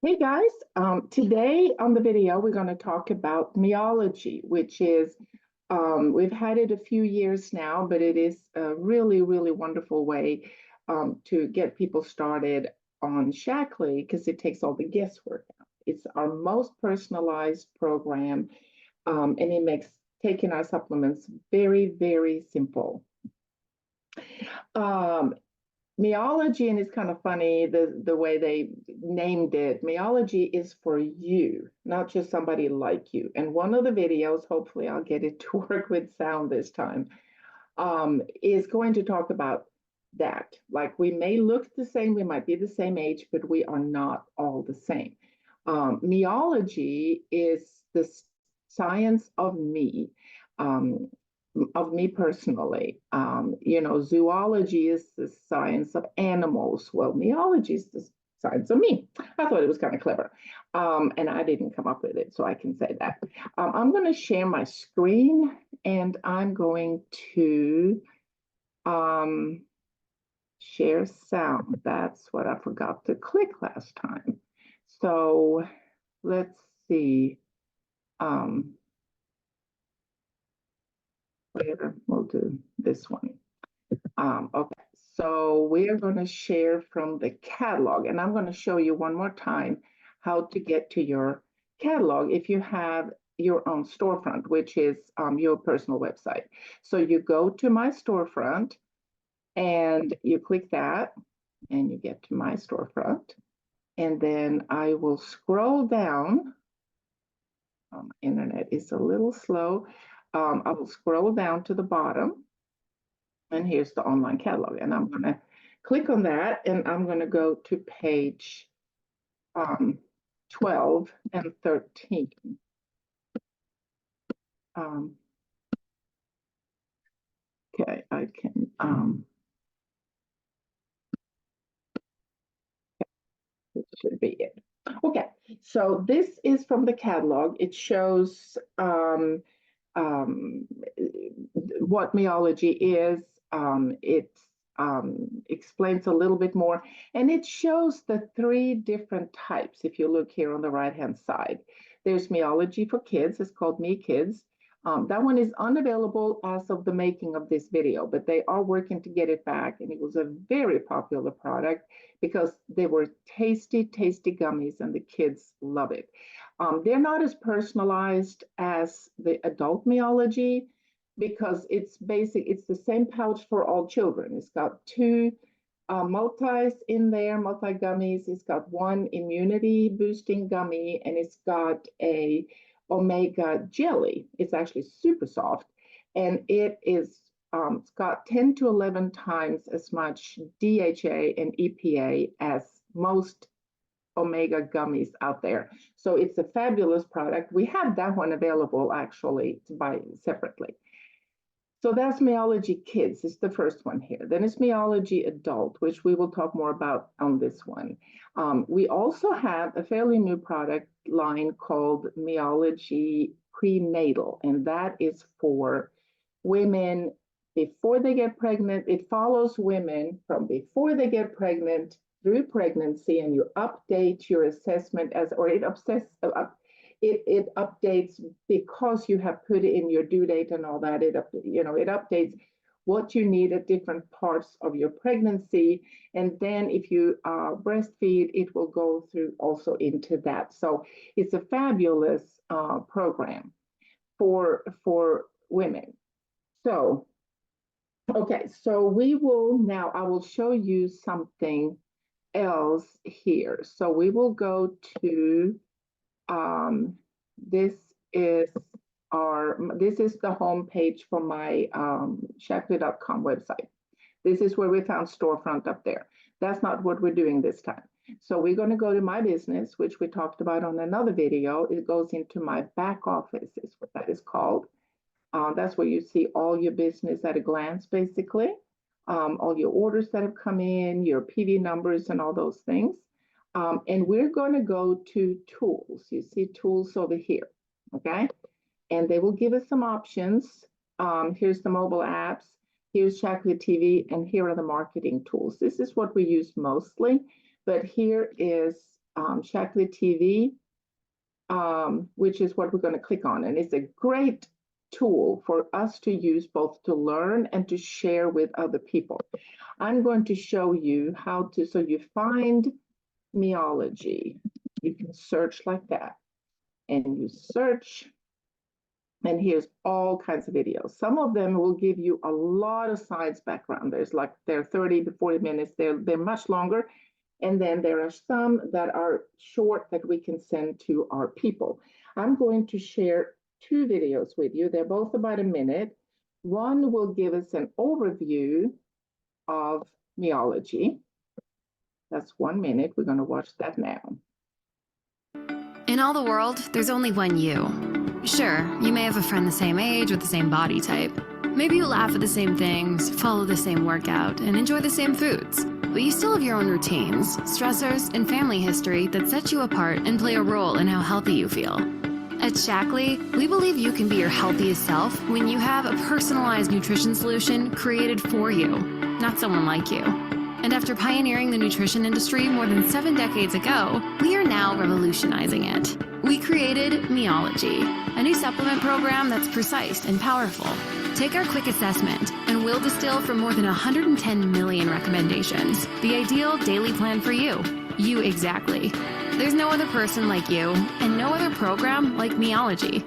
Hey guys, today on the video, we're going to talk about Meology, which is, we've had it a few years now, but it is a really, really wonderful way to get people started on Shaklee because it takes all the guesswork out. It's our most personalized program, and it makes taking our supplements very, very simple. Meology, and it's kind of funny the way they named it. Meology is for you, not just somebody like you. And one of the videos, hopefully I'll get it to work with sound this time, is going to talk about that. Like we may look the same, we might be the same age, but we are not all the same. Meology is the science of me. Of me personally. Zoology is the science of animals. Well, meology is the science of me. I thought it was kind of clever. And I didn't come up with it, so I can say that. I'm going to share my screen and I'm going to share sound. That's what I forgot to click last time. So let's see. We'll do this one. Okay, so we are going to share from the catalog, and I'm going to show you one more time how to get to your catalog if you have your own storefront, which is your personal website. So you go to my storefront and you click that and you get to my storefront. And then I will scroll down. My internet is a little slow. I will scroll down to the bottom, and here's the online catalog. And I'm going to click on that, and I'm going to go to page 12 and 13. Okay, I can. This should be it. Okay, so this is from the catalog. It shows what meology is. It explains a little bit more, and it shows the three different types. If you look here on the right-hand side, there's meology for kids. It's called Me Kids. That one is unavailable as of the making of this video, but they are working to get it back, and it was a very popular product because they were tasty, tasty gummies, and the kids love it. They're not as personalized as the adult meology because it's the same pouch for all children. It's got two multis in there, multi gummies. It's got one immunity boosting gummy, and it's got a omega jelly. It's actually super soft, and it's got 10 to 11 times as much DHA and EPA as most omega gummies out there. So it's a fabulous product. We have that one available actually to buy separately. So that's Meology Kids. It's the first one here. Then it's Meology Adult, which we will talk more about on this one. We also have a fairly new product line called Meology Prenatal, and that is for women before they get pregnant. It follows women from before they get pregnant through pregnancy, and you update your assessment it updates because you have put in your due date and all that. It updates what you need at different parts of your pregnancy, and then if you breastfeed, it will go through also into that. So it's a fabulous program for women. So okay, so I will show you something else here. So we will go to this is the home page for my Shaklee.com website. This is where we found storefront up there. That's not what we're doing this time. So we're going to go to my business, which we talked about on another video. It goes into my back office, is what that is called. That's where you see all your business at a glance, basically. All your orders that have come in, your PV numbers, and all those things. And we're going to go to tools. You see tools over here, okay? And they will give us some options. Here's the mobile apps, here's Shaklee TV, and here are the marketing tools. This is what we use mostly, but here is Shaklee TV, which is what we're going to click on. And it's a great tool for us to use both to learn and to share with other people. I'm going to show you how to, so you find Meology. You can search like that. And you search, and here's all kinds of videos. Some of them will give you a lot of science background. They're 30 to 40 minutes. They're much longer. And then there are some that are short that we can send to our people. I'm going to share two videos with you. They're both about a minute. One will give us an overview of Meology. That's 1 minute. We're going to watch that now. In all the world, there's only one you. Sure, you may have a friend the same age or the same body type. Maybe you laugh at the same things, follow the same workout, and enjoy the same foods. But you still have your own routines, stressors, and family history that set you apart and play a role in how healthy you feel. At Shaklee, we believe you can be your healthiest self when you have a personalized nutrition solution created for you, not someone like you. And after pioneering the nutrition industry more than 7 decades ago, we are now revolutionizing it. We created Meology, a new supplement program that's precise and powerful. Take our quick assessment, and we'll distill from more than 110 million recommendations the ideal daily plan for you. You exactly. There's no other person like you, and no other program like Meology.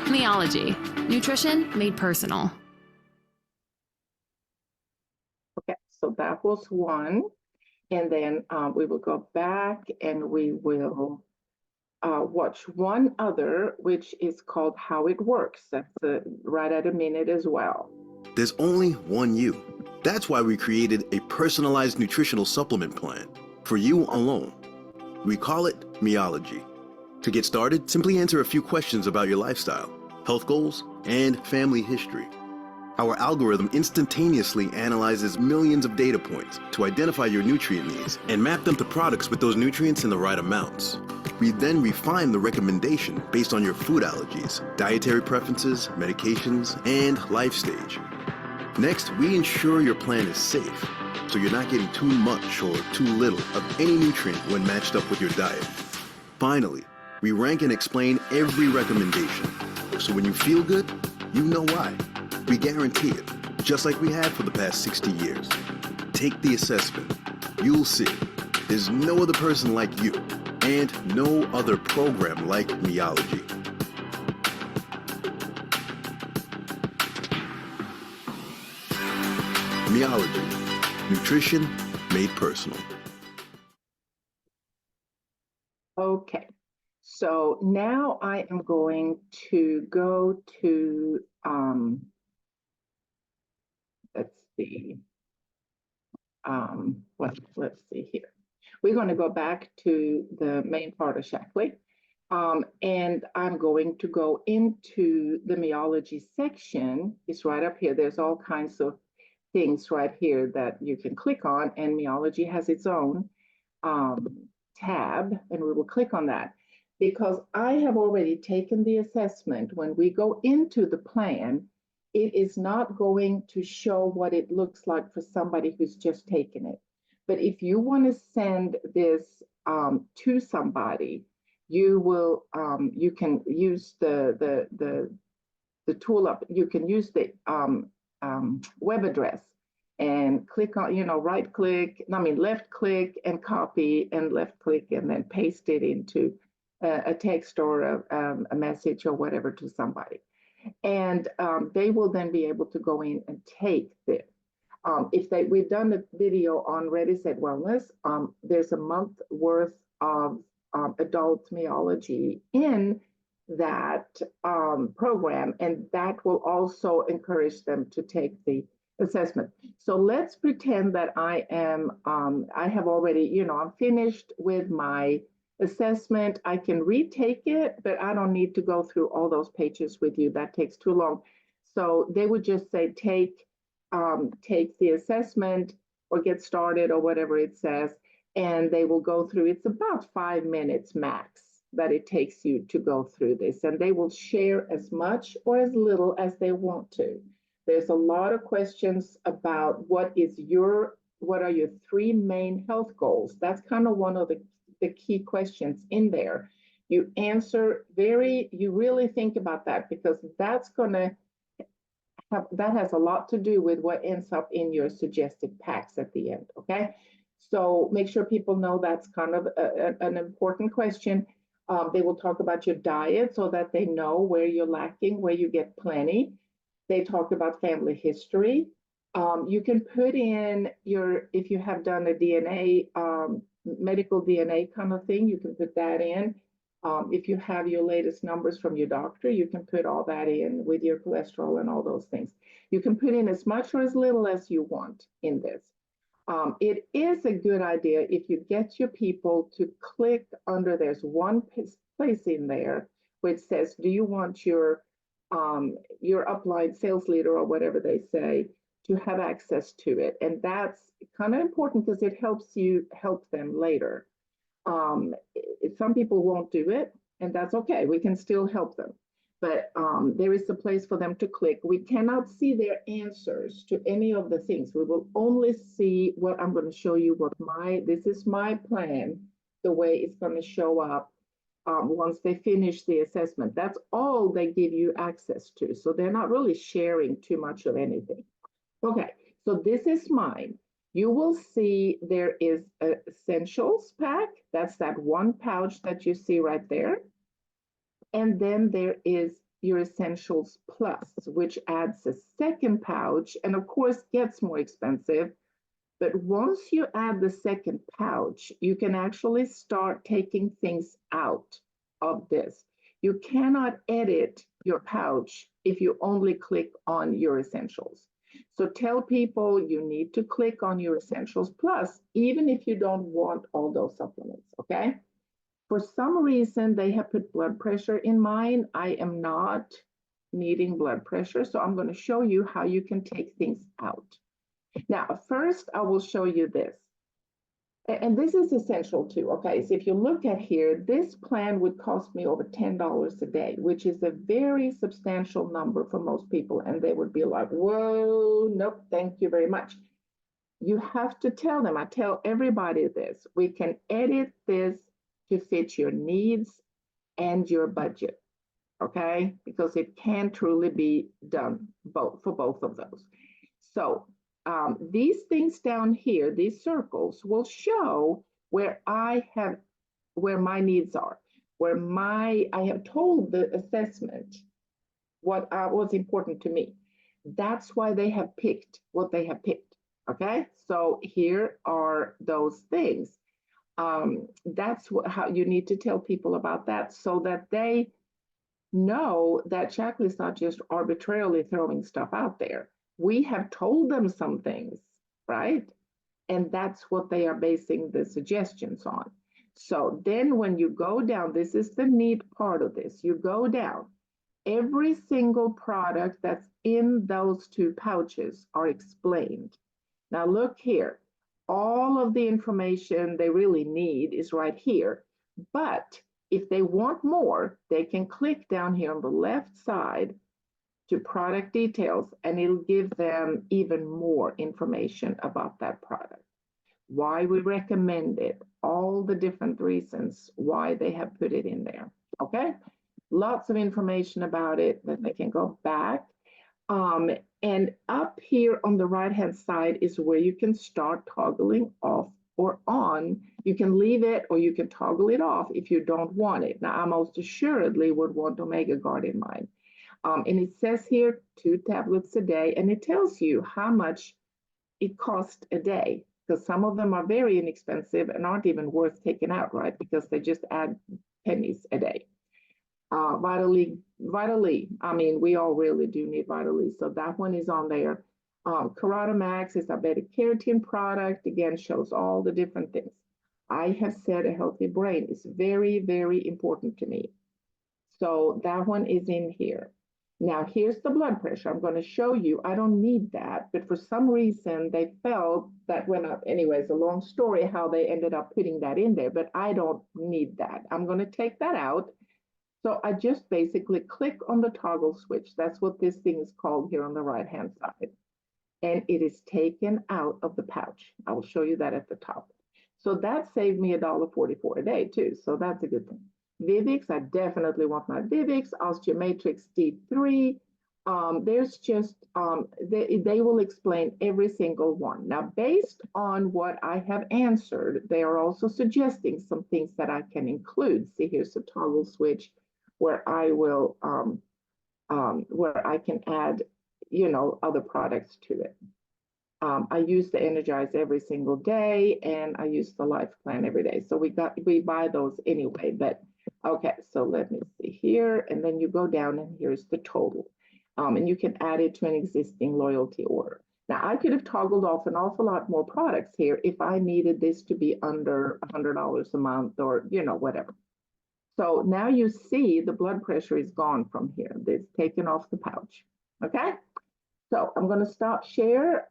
Meology, nutrition made personal. Okay, so that was one. And then we will go back and we will watch one other, which is called How It Works. That's right at a minute as well. There's only one you. That's why we created a personalized nutritional supplement plan for you alone. We call it Meology. To get started, simply answer a few questions about your lifestyle, health goals, and family history. Our algorithm instantaneously analyzes millions of data points to identify your nutrient needs and map them to products with those nutrients in the right amounts. We then refine the recommendation based on your food allergies, dietary preferences, medications, and life stage. Next, we ensure your plan is safe, so you're not getting too much or too little of any nutrient when matched up with your diet. Finally, we rank and explain every recommendation, so when you feel good, you know why. We guarantee it, just like we have for the past 60 years. Take the assessment. You'll see. There's no other person like you, and no other program like Meology. Meology, nutrition made personal. Okay, so now I am going to go to, let's see, let's see here. We're going to go back to the main part of Shaklee, and I'm going to go into the Meology section. It's right up here. There's all kinds of things right here that you can click on, and Meology has its own tab, and we will click on that because I have already taken the assessment. When we go into the plan, it is not going to show what it looks like for somebody who's just taken it. But if you want to send this to somebody, you will you can use the tool up. You can use the web address and click on, right click, left click and copy, and left click and then paste it into a text or a message or whatever to somebody. And they will then be able to go in and take this. We've done a video on Ready, Set, Wellness. There's a month worth of adult Meology in that program, and that will also encourage them to take the assessment. So let's pretend that I have already, I'm finished with my assessment. I can retake it, but I don't need to go through all those pages with you. That takes too long. So they would just say, take the assessment or get started or whatever it says, and they will go through. It's about 5 minutes max that it takes you to go through this, and they will share as much or as little as they want to. There's a lot of questions about what is your what are your three main health goals? That's kind of one of the key questions in there. You answer you really think about that, because that's going to that has a lot to do with what ends up in your suggested packs at the end, okay? So make sure people know that's kind of an important question. They will talk about your diet so that they know where you're lacking, where you get plenty. They talk about family history. You can put in if you have done a DNA, medical DNA kind of thing, you can put that in. If you have your latest numbers from your doctor, you can put all that in with your cholesterol and all those things. You can put in as much or as little as you want in this. It is a good idea if you get your people to click under, there's one place in there which says, do you want your upline sales leader or whatever they say to have access to it? And that's kind of important because it helps you help them later. Some people won't do it, and that's okay. We can still help them. But there is a place for them to click. We cannot see their answers to any of the things. We will only see what I'm going to show you, this is my plan, the way it's going to show up once they finish the assessment. That's all they give you access to. So they're not really sharing too much of anything. Okay, so this is mine. You will see there is an essentials pack. That's that one pouch that you see right there. And then there is your essentials plus, which adds a second pouch and of course gets more expensive. But once you add the second pouch, you can actually start taking things out of this. You cannot edit your pouch if you only click on your essentials. So tell people you need to click on your essentials plus, even if you don't want all those supplements, okay? For some reason, they have put blood pressure in mine. I am not needing blood pressure, so I'm going to show you how you can take things out. Now, first, I will show you this. And this is essential too, okay? So if you look at here, this plan would cost me over $10 a day, which is a very substantial number for most people. And they would be like, whoa, nope, thank you very much. You have to tell them, I tell everybody this, we can edit this to fit your needs and your budget, okay? Because it can truly be done for both of those. So these things down here, these circles, will show where my needs are, I have told the assessment what was important to me. That's why they have picked what they have picked, okay? So here are those things. That's how you need to tell people about that so that they know that Shaklee is not just arbitrarily throwing stuff out there. We have told them some things, right? And that's what they are basing the suggestions on. So then when you go down, this is the neat part of this. You go down, every single product that's in those two pouches are explained. Now look here, all of the information they really need is right here. But if they want more, they can click down here on the left side to product details, and it'll give them even more information about that product. Why we recommend it, all the different reasons why they have put it in there, okay? Lots of information about it that they can go back. And up here on the right-hand side is where you can start toggling off or on. You can leave it or you can toggle it off if you don't want it. Now, I most assuredly would want Omega Guard in mine. And it says here 2 tablets a day, and it tells you how much it costs a day, because some of them are very inexpensive and aren't even worth taking out, right? Because they just add pennies a day. Vitally, I mean, we all really do need Vitally, so that one is on there. Max is a beta keratin product, again, shows all the different things. I have said a healthy brain is very, very important to me. So that one is in here. Now, here's the blood pressure. I'm going to show you. I don't need that, but for some reason, they felt that went up. Anyways, a long story how they ended up putting that in there, but I don't need that. I'm going to take that out. So I just basically click on the toggle switch. That's what this thing is called here on the right-hand side. and it is taken out of the pouch. I will show you that at the top. So that saved me $1.44 a day too. So that's a good thing. Vivix, I definitely want my Vivix. Osteomatrix D3. There's just, they will explain every single one. Now, based on what I have answered, they are also suggesting some things that I can include. See, here's a toggle switch where I will, where I can add, other products to it. I use the Energize every single day, and I use the Life Plan every day. So we buy those anyway. But okay, so let me see here, and then you go down, and here's the total, and you can add it to an existing loyalty order. Now I could have toggled off an awful lot more products here if I needed this to be under $100 a month, or whatever. So now you see the blood pressure is gone from here. It's taken off the pouch. Okay. So I'm going to stop share.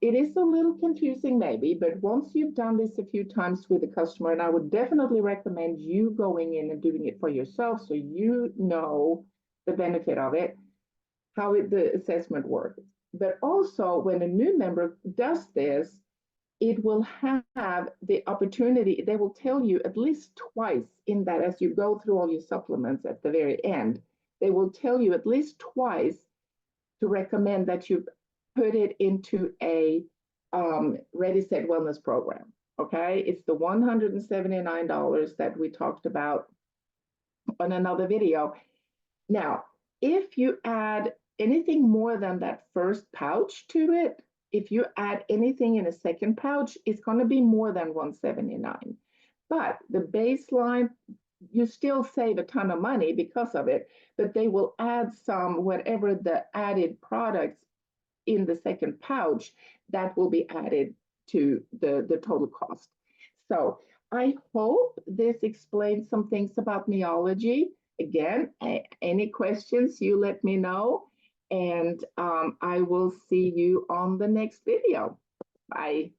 It is a little confusing maybe, but once you've done this a few times with the customer, and I would definitely recommend you going in and doing it for yourself so you know the benefit of it, how the assessment works. But also when a new member does this, it will have the opportunity, they will tell you at least twice in that as you go through all your supplements at the very end, they will tell you at least twice to recommend that you put it into a Ready, Set, Wellness program. Okay, it's the $179 that we talked about on another video. Now, if you add anything more than that first pouch to it, if you add anything in a second pouch, it's going to be more than $179. But the baseline, you still save a ton of money because of it, but they will add some, whatever the added products in the second pouch, that will be added to the total cost. So I hope this explains some things about Meology. Again, any questions, you let me know, and I will see you on the next video. Bye.